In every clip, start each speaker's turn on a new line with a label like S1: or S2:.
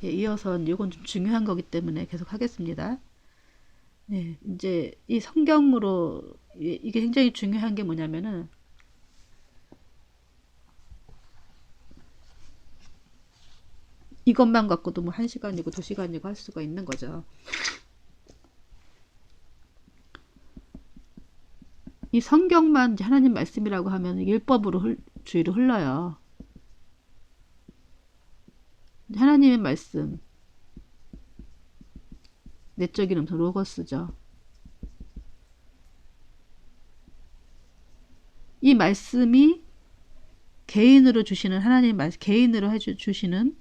S1: 예, 이어서 이건 좀 중요한 거기 때문에 계속 하겠습니다. 네, 이제 이 성경으로 이게 굉장히 중요한 게 뭐냐면은 이것만 갖고도 뭐 1시간이고 2시간이고 할 수가 있는 거죠. 이 성경만 이제 하나님 말씀이라고 하면 율법으로 주의로 흘러요. 하나님의 말씀, 내적인 음성 로고스죠. 이 말씀이 개인으로 주시는 하나님 말씀, 개인으로 주시는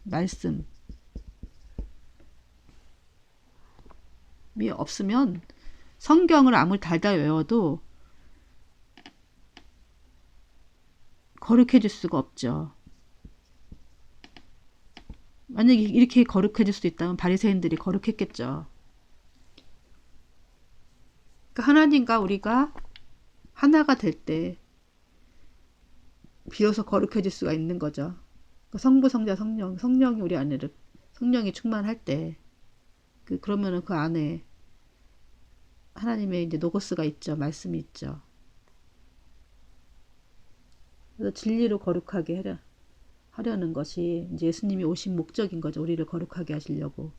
S1: 말씀이 없으면 성경을 아무리 달달 외워도 거룩해질 수가 없죠. 만약에 이렇게 거룩해질 수 있다면 바리새인들이 거룩했겠죠. 그러니까 하나님과 우리가 하나가 될 때 비로소 거룩해질 수가 있는 거죠. 그러니까 성부, 성자, 성령이 우리 안에를 성령이 충만할 때 그러면은 그 안에 하나님의 이제 노고스가 있죠. 말씀이 있죠. 그래서 진리로 거룩하게 하려는 것이 이제 예수님이 오신 목적인 거죠. 우리를 거룩하게 하시려고.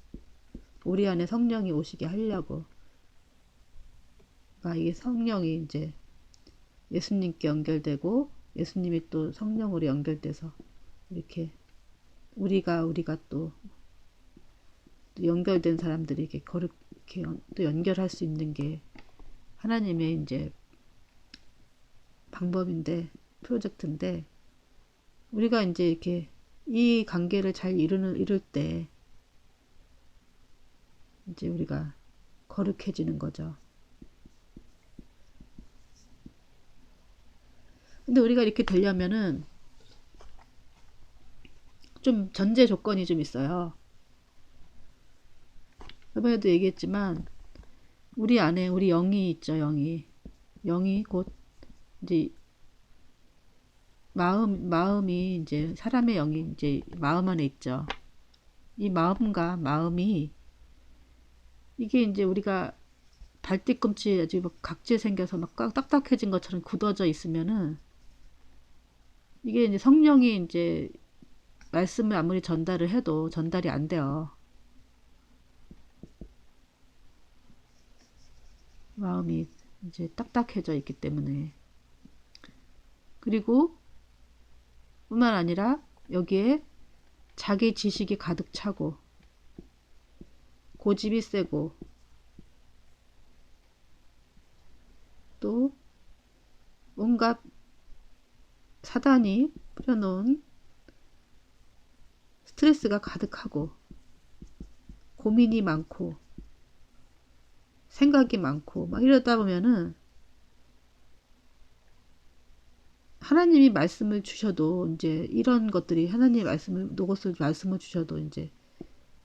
S1: 우리 안에 성령이 오시게 하려고. 그러니까 이게 성령이 이제 예수님께 연결되고 예수님이 또 성령으로 연결돼서 이렇게 우리가 또 연결된 사람들이 이렇게 거룩해 또 연결할 수 있는 게 하나님의 이제 방법인데 프로젝트인데 우리가 이제 이렇게 이 관계를 잘 이룰 때 이제 우리가 거룩해지는 거죠. 근데 우리가 이렇게 되려면은 좀 전제 조건이 좀 있어요. 이번에도 얘기했지만 우리 안에 우리 영이 있죠. 영이 곧 이제 마음이 이제 사람의 영이 이제 마음 안에 있죠. 이 마음과 마음이 이게 이제 우리가 발뒤꿈치 아주 막 각질 생겨서 막 딱딱해진 것처럼 굳어져 있으면은 이게 이제 성령이 이제 말씀을 아무리 전달을 해도 전달이 안 돼요. 마음이 이제 딱딱해져 있기 때문에. 그리고 뿐만 아니라 여기에 자기 지식이 가득 차고 고집이 세고 또 온갖 사단이 뿌려놓은 스트레스가 가득하고 고민이 많고 생각이 많고 막 이러다 보면은 하나님이 말씀을 주셔도 이제 이런 것들이 하나님의 말씀을 주셔도 이제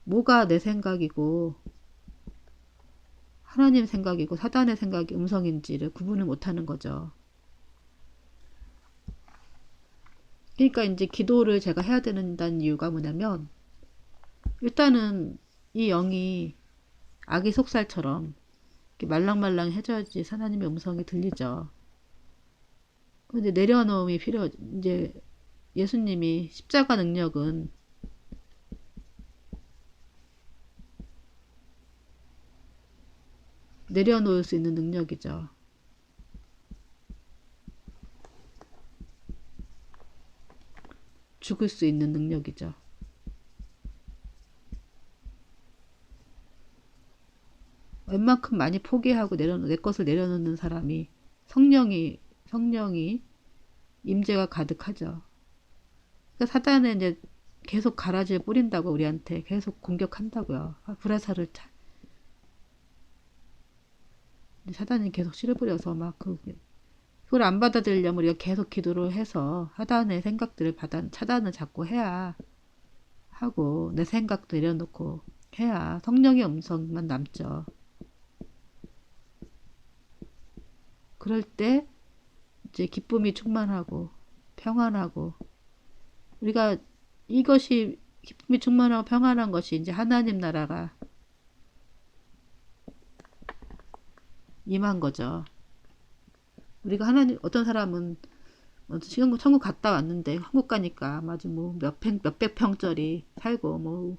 S1: 뭐가 내 생각이고 하나님 생각이고 사단의 생각이 음성인지를 구분을 못하는 거죠. 그러니까 이제 기도를 제가 해야 된다는 이유가 뭐냐면 일단은 이 영이 아기 속살처럼 이렇게 말랑말랑 해줘야지 하나님의 음성이 들리죠. 근데 내려놓음이 이제 예수님이 십자가 능력은 내려놓을 수 있는 능력이죠. 죽을 수 있는 능력이죠. 웬만큼 많이 포기하고 내 것을 내려놓는 사람이 성령이 임재가 가득하죠. 그러니까 사단은 이제 계속 가라지를 뿌린다고 우리한테 계속 공격한다고요. 불화살을 사단이 계속 씨를 뿌려서 막 그걸 안 받아들이려면 우리가 계속 기도를 해서 사단의 생각들을 차단을 자꾸 해야 하고 내 생각도 내려놓고 해야 성령의 음성만 남죠. 그럴 때 이제 기쁨이 충만하고 평안하고 우리가 이것이 기쁨이 충만하고 평안한 것이 이제 하나님 나라가 임한 거죠. 우리가 하나님 어떤 사람은 지금 천국 갔다 왔는데 한국 가니까 아주 뭐 몇백 평짜리 살고 뭐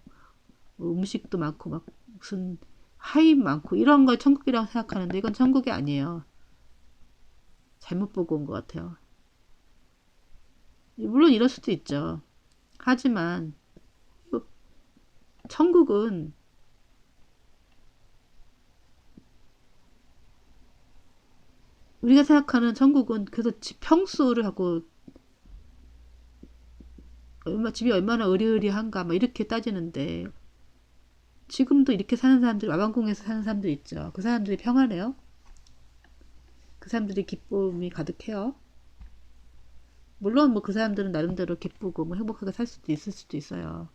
S1: 음식도 많고 막 무슨 하임 많고 이런 걸 천국이라고 생각하는데 이건 천국이 아니에요. 잘못 보고 온 것 같아요. 물론 이럴 수도 있죠. 하지만 천국은 우리가 생각하는 천국은 그래서 집 평수를 하고 집이 얼마나 으리으리한가 막 이렇게 따지는데 지금도 이렇게 사는 사람들 와방공에서 사는 사람들 있죠. 그 사람들이 평안해요? 그 사람들이 기쁨이 가득해요? 물론 뭐 그 사람들은 나름대로 기쁘고 뭐 행복하게 살 수도 있을 수도 있어요.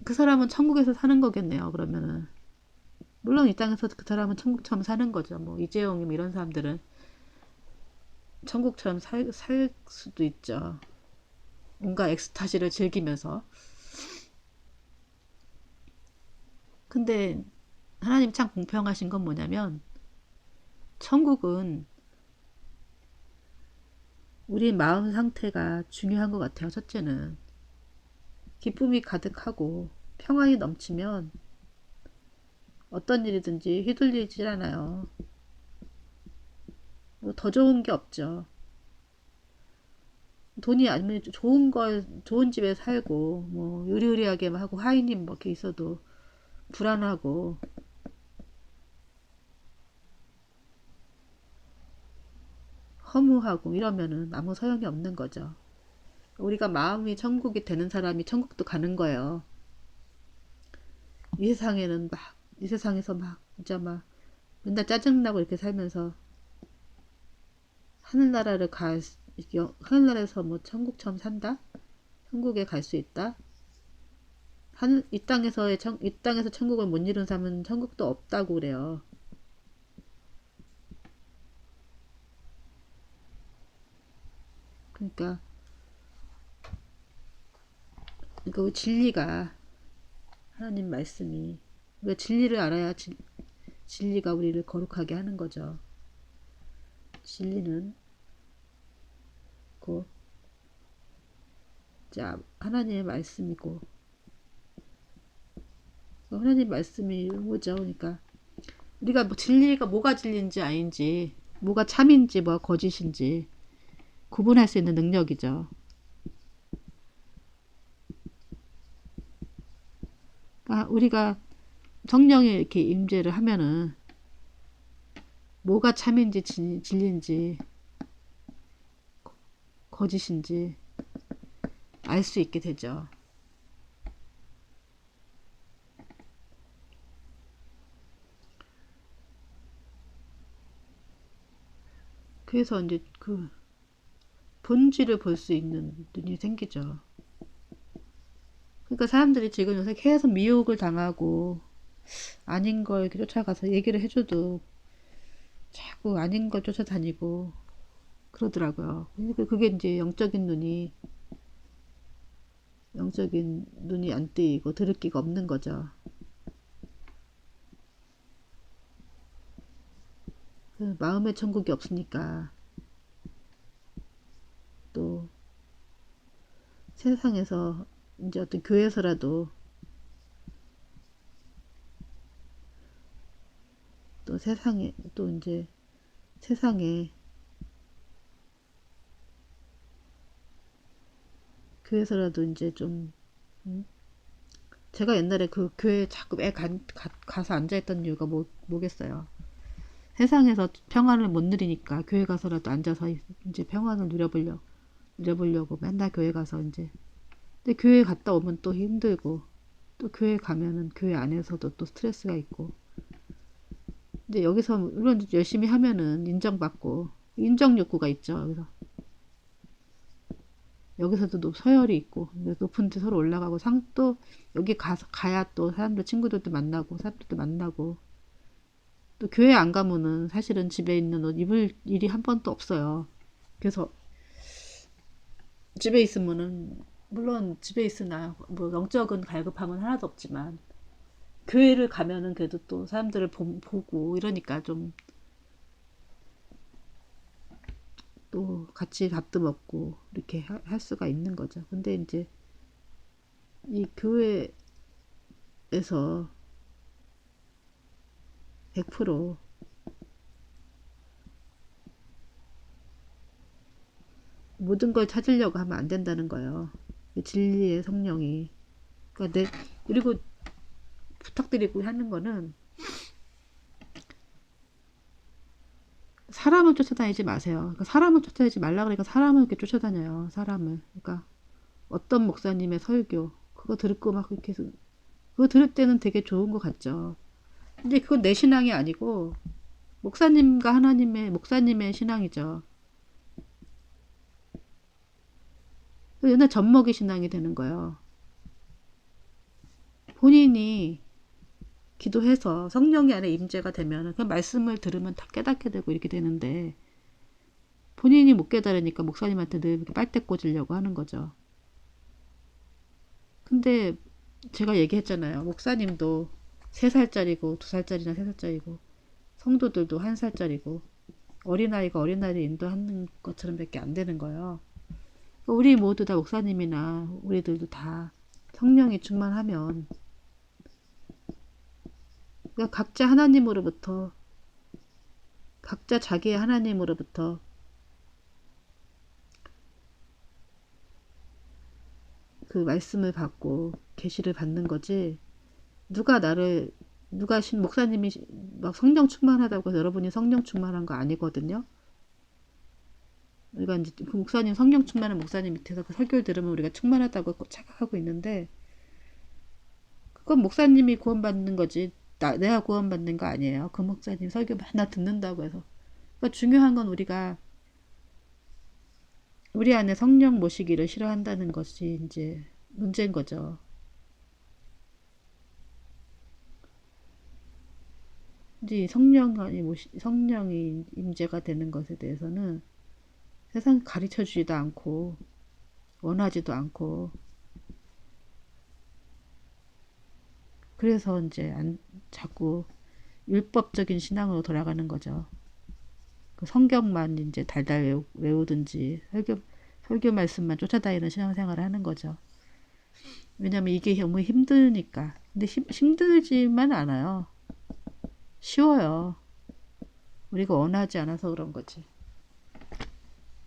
S1: 그 사람은 천국에서 사는 거겠네요. 그러면은 물론 이 땅에서 그 사람은 천국처럼 사는 거죠. 뭐 이재용이 뭐 이런 사람들은 천국처럼 살 수도 있죠. 뭔가 엑스타시를 즐기면서. 근데 하나님 참 공평하신 건 뭐냐면 천국은 우리 마음 상태가 중요한 것 같아요. 첫째는 기쁨이 가득하고 평안이 넘치면 어떤 일이든지 휘둘리질 않아요. 뭐 더 좋은 게 없죠. 돈이 아니면 좋은 집에 살고 뭐 요리요리하게 하고 하이님 뭐 이렇게 있어도 불안하고 허무하고 이러면은 아무 소용이 없는 거죠. 우리가 마음이 천국이 되는 사람이 천국도 가는 거예요. 이 세상에는 이 세상에서 진짜 맨날 짜증나고 이렇게 살면서 하늘나라를 하늘나라에서 뭐 천국처럼 산다? 천국에 갈 수 있다? 이 땅에서 천국을 못 이룬 사람은 천국도 없다고 그래요. 그러니까 그 진리가 하나님 말씀이 우리가 진리를 알아야 진리가 우리를 거룩하게 하는 거죠. 진리는 곧 하나님의 말씀이고 하나님 말씀이 뭐죠? 그러니까 우리가 뭐 진리가 뭐가 진리인지 아닌지 뭐가 참인지 뭐가 거짓인지 구분할 수 있는 능력이죠. 그러니까 우리가 성령이 이렇게 임재를 하면은 뭐가 참인지 진리인지 거짓인지 알 수 있게 되죠. 그래서 이제 그 본질을 볼 수 있는 눈이 생기죠. 그러니까 사람들이 지금 요새 계속 미혹을 당하고 아닌 걸 이렇게 쫓아가서 얘기를 해줘도 자꾸 아닌 걸 쫓아다니고 그러더라고요. 그러니까 그게 이제 영적인 눈이 안 뜨이고 들을 기가 없는 거죠. 그 마음의 천국이 없으니까 또 세상에서 이제 어떤 교회에서라도 또 세상에 또 이제 세상에 교회에서라도 이제 좀 제가 옛날에 그 교회에 자꾸 가서 앉아있던 이유가 뭐겠어요. 세상에서 평안을 못 누리니까 교회 가서라도 앉아서 이제 평안을 누려보려고 맨날 교회 가서 이제 근데 교회 갔다 오면 또 힘들고 또 교회 가면은 교회 안에서도 또 스트레스가 있고 근데 여기서 물론 열심히 하면은 인정받고 인정 욕구가 있죠. 그래서 여기서도 서열이 있고 높은 데 서로 올라가고 또 여기 가야 또 사람들 친구들도 만나고 사람들도 만나고 또 교회 안 가면은 사실은 집에 있는 옷 입을 일이 한 번도 없어요. 그래서 집에 있으면은 물론 집에 있으나 뭐 영적인 갈급함은 하나도 없지만 교회를 가면은 그래도 또 사람들을 보고 이러니까 좀 또 같이 밥도 먹고 이렇게 할 수가 있는 거죠. 근데 이제 이 교회에서 100% 모든 걸 찾으려고 하면 안 된다는 거예요. 진리의 성령이. 그러니까 그리고 부탁드리고 하는 거는 사람을 쫓아다니지 마세요. 그러니까 사람을 쫓아다니지 말라 그러니까 사람을 이렇게 쫓아다녀요. 사람을. 그러니까 어떤 목사님의 설교 그거 듣고 막 이렇게 그거 들을 때는 되게 좋은 것 같죠. 근데 그건 내 신앙이 아니고 목사님과 하나님의 목사님의 신앙이죠. 옛날 젖먹이 신앙이 되는 거예요. 본인이 기도해서 성령이 안에 임재가 되면 그 말씀을 들으면 다 깨닫게 되고 이렇게 되는데 본인이 못 깨달으니까 목사님한테 늘 이렇게 빨대 꽂으려고 하는 거죠. 근데 제가 얘기했잖아요. 목사님도 3살짜리고 2살짜리나 3살짜리고 성도들도 1살짜리고 어린아이가 어린아이를 인도하는 것처럼 밖에 안 되는 거예요. 우리 모두 다 목사님이나 우리들도 다 성령이 충만하면 그러니까 각자 하나님으로부터 각자 자기의 하나님으로부터 그 말씀을 받고 계시를 받는 거지 누가 나를 누가 목사님이 막 성령 충만하다고 해서 여러분이 성령 충만한 거 아니거든요. 우리가 이제 그 목사님 성령 충만한 목사님 밑에서 그 설교를 들으면 우리가 충만하다고 착각하고 있는데 그건 목사님이 구원받는 거지 내가 구원받는 거 아니에요. 그 목사님 설교 맨날 듣는다고 해서 그러니까 중요한 건 우리가 우리 안에 성령 모시기를 싫어한다는 것이 이제 문제인 거죠. 이제 성령이 임재가 되는 것에 대해서는 세상 가르쳐 주지도 않고 원하지도 않고 그래서 이제 자꾸 율법적인 신앙으로 돌아가는 거죠. 그 성경만 이제 달달 외우든지 설교 말씀만 쫓아다니는 신앙생활을 하는 거죠. 왜냐면 이게 너무 힘드니까. 근데 힘들지만 않아요. 쉬워요. 우리가 원하지 않아서 그런 거지.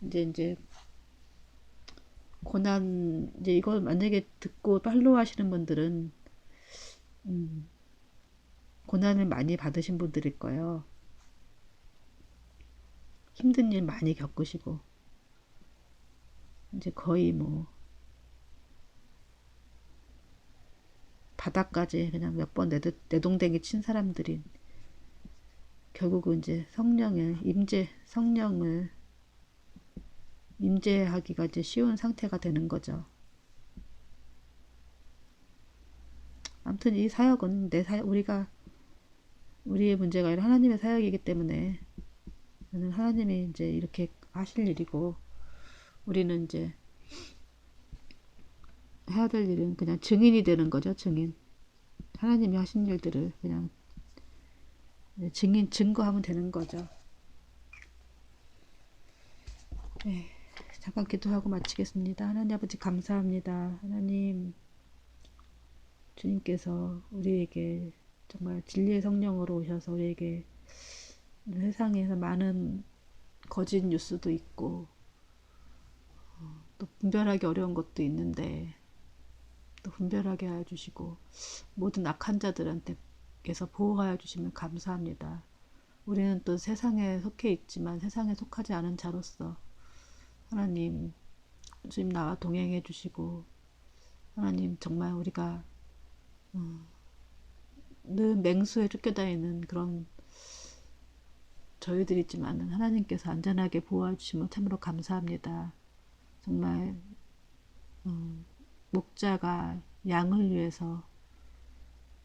S1: 이제 고난 이제 이걸 만약에 듣고 팔로우 하시는 분들은 고난을 많이 받으신 분들일 거예요. 힘든 일 많이 겪으시고 이제 거의 뭐 바닥까지 그냥 몇 번 내동댕이 친 사람들이 결국은 이제 성령을 임재하기가 이제 쉬운 상태가 되는 거죠. 아무튼 이 사역은 우리의 문제가 아니라 하나님의 사역이기 때문에 저는 하나님이 이제 이렇게 하실 일이고 우리는 이제 해야 될 일은 그냥 증인이 되는 거죠. 증인. 하나님이 하신 일들을 그냥 증거하면 되는 거죠. 네, 잠깐 기도하고 마치겠습니다. 하나님 아버지 감사합니다. 하나님 주님께서 우리에게 정말 진리의 성령으로 오셔서 우리에게 세상에서 많은 거짓 뉴스도 있고 또 분별하기 어려운 것도 있는데 또 분별하게 하여 주시고 모든 악한 자들한테께서 보호하여 주시면 감사합니다. 우리는 또 세상에 속해 있지만 세상에 속하지 않은 자로서 하나님 주님 나와 동행해 주시고 하나님 정말 우리가 늘 맹수에 쫓겨다니는 그런 저희들이지만 하나님께서 안전하게 보호해 주시면 참으로 감사합니다. 정말 목자가 양을 위해서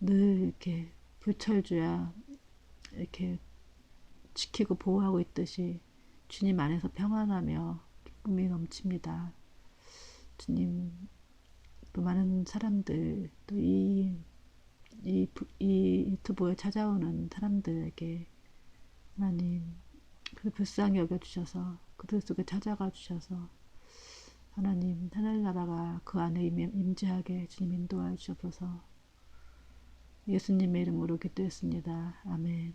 S1: 늘 이렇게 불철주야 이렇게 지키고 보호하고 있듯이 주님 안에서 평안하며 기쁨이 넘칩니다. 주님 또 많은 사람들 또 이 유튜브에 찾아오는 사람들에게 하나님 그 불쌍히 여겨주셔서 그들 속에 찾아가 주셔서 하나님 하늘나라가 그 안에 임재하게 주님 인도하여 주셔서 예수님의 이름으로 기도했습니다. 아멘.